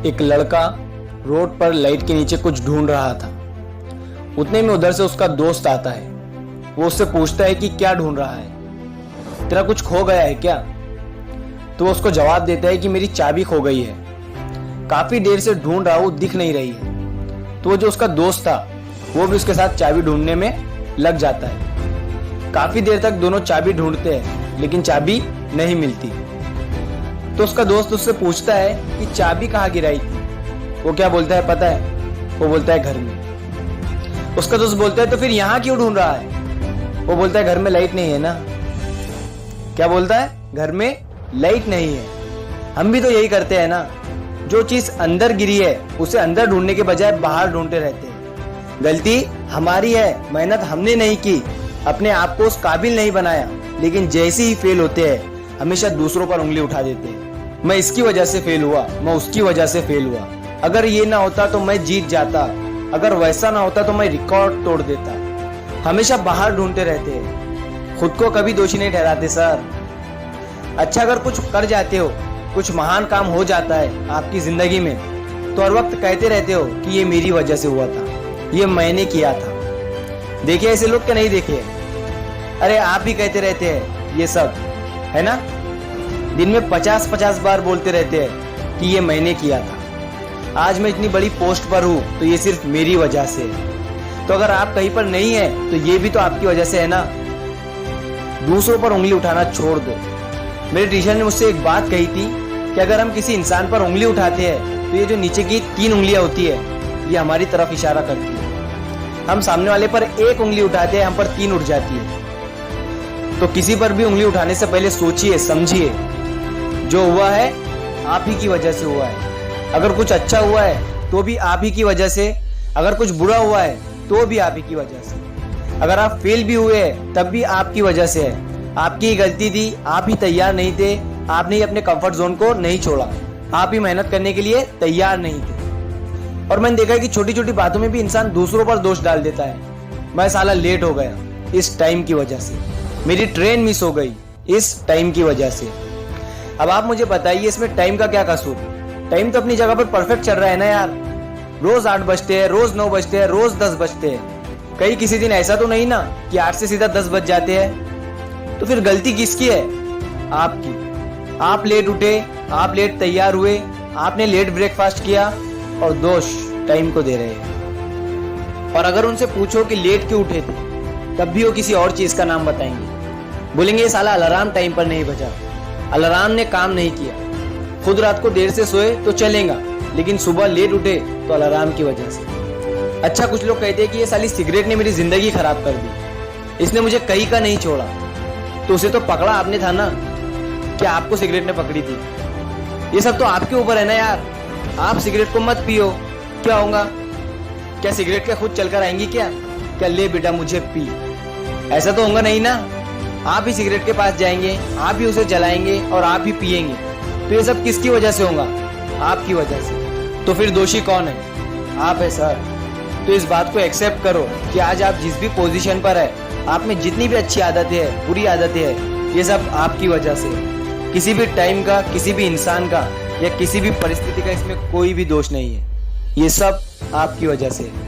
एक लड़का रोड पर लाइट के नीचे कुछ ढूंढ रहा था। उतने में उधर से उसका दोस्त आता है। वो उससे पूछता है कि क्या ढूंढ रहा है, तेरा कुछ खो गया है क्या? तो वो उसको जवाब देता है कि मेरी चाबी खो गई है, काफी देर से ढूंढ रहा हूं, दिख नहीं रही है। तो वो जो उसका दोस्त था वो भी उसके साथ चाबी ढूंढने में लग जाता है। काफी देर तक दोनों चाबी ढूंढते हैं लेकिन चाबी नहीं मिलती। तो उसका दोस्त उससे पूछता है कि चाबी कहाँ गिराई थी? वो क्या बोलता है पता है? वो बोलता है घर में। उसका दोस्त बोलता है तो फिर यहाँ क्यों ढूंढ रहा है? वो बोलता है घर में लाइट नहीं है ना। क्या बोलता है? घर में लाइट नहीं है। हम भी तो यही करते हैं ना, जो चीज अंदर गिरी है उसे अंदर ढूंढने के बजाय बाहर ढूंढते रहते हैं। गलती हमारी है, मेहनत हमने नहीं की, अपने आप को उस काबिल नहीं बनाया, लेकिन जैसे ही फेल होते हैं हमेशा दूसरों पर उंगली उठा देते हैं। मैं इसकी वजह से फेल हुआ, मैं उसकी वजह से फेल हुआ, अगर ये ना होता तो मैं जीत जाता, अगर वैसा ना होता तो मैं रिकॉर्ड तोड़ देता। हमेशा बाहर ढूंढते रहते हैं, खुद को कभी दोषी नहीं ठहराते सर। अच्छा, अगर कुछ कर जाते हो, कुछ महान काम हो जाता है आपकी जिंदगी में, तो हर वक्त कहते रहते हो कि ये मेरी वजह से हुआ था, ये मैंने किया था। देखिए ऐसे लोग क्या नहीं देखे? अरे आप भी कहते रहते हैं ये सब, है ना? दिन में 50-50 बार बोलते रहते हैं कि ये मैंने किया था। आज मैं इतनी बड़ी पोस्ट पर हूं तो ये सिर्फ मेरी वजह से है। तो अगर आप कहीं पर नहीं है तो ये भी तो आपकी वजह से है ना। दूसरों पर उंगली उठाना छोड़ दो। मेरे टीचर ने मुझसे एक बात कही थी कि अगर हम किसी इंसान पर उंगली उठाते हैं तो ये जो नीचे की 3 उंगलियां होती है ये हमारी तरफ इशारा करती है। हम सामने वाले पर एक उंगली उठाते हैं, हम पर 3 उठ जाती है। तो किसी पर भी उंगली उठाने से पहले सोचिए, समझिए, जो हुआ है आप ही की वजह से हुआ है। अगर कुछ अच्छा हुआ है तो भी आप ही की वजह से, अगर कुछ बुरा हुआ है तो भी आप ही की वजह से, अगर आप फेल भी हुए हैं तब भी आपकी वजह से है। आपकी ही गलती थी, आप ही तैयार नहीं थे, आपने ही अपने कंफर्ट जोन को नहीं छोड़ा, आप ही मेहनत करने के लिए तैयार नहीं थे। और मैंने देखा है कि छोटी छोटी बातों में भी इंसान दूसरों पर दोष डाल देता है। मैं साला लेट हो गया इस टाइम की वजह से, मेरी ट्रेन मिस हो गई इस टाइम की वजह से। अब आप मुझे बताइए इसमें टाइम का क्या कसूर? टाइम तो अपनी जगह पर परफेक्ट चल रहा है ना यार। रोज 8 बजते हैं, रोज 9 बजते हैं, रोज 10 बजते हैं। कहीं किसी दिन ऐसा तो नहीं ना कि 8 से सीधा 10 बज जाते हैं। तो फिर गलती किसकी है? आपकी। आप लेट उठे, आप लेट तैयार हुए, आपने लेट ब्रेकफास्ट किया और दोष टाइम को दे रहे हैं। और अगर उनसे पूछो कि लेट क्यों उठे थे, तब भी वो किसी और चीज का नाम बताएंगे। बोलेंगे ये साला अलार्म टाइम पर नहीं बजा, अलार्म ने काम नहीं किया। खुद रात को देर से सोए तो चलेगा, लेकिन सुबह लेट उठे तो अलार्म की वजह से। अच्छा, कुछ लोग कहते हैं कि ये साली सिगरेट ने मेरी जिंदगी खराब कर दी, इसने मुझे कहीं का नहीं छोड़ा। तो उसे तो पकड़ा आपने था ना, क्या आपको सिगरेट ने पकड़ी थी? ये सब तो आपके ऊपर है ना यार। आप सिगरेट को मत पियो, क्या होगा? क्या सिगरेट क्या खुद चलकर आएंगी क्या? क्या ले बेटा मुझे पी, ऐसा तो होगा नहीं ना। आप ही सिगरेट के पास जाएंगे, आप ही उसे जलाएंगे और आप ही पिएंगे। तो ये सब किसकी वजह से होगा? आपकी वजह से। तो फिर दोषी कौन है? आप है सर। तो इस बात को एक्सेप्ट करो कि आज आप जिस भी पोजीशन पर है, आप में जितनी भी अच्छी आदतें हैं, बुरी आदतें हैं, ये सब आपकी वजह से। किसी भी टाइम का, किसी भी इंसान का या किसी भी परिस्थिति का इसमें कोई भी दोष नहीं है। ये सब आपकी वजह से है।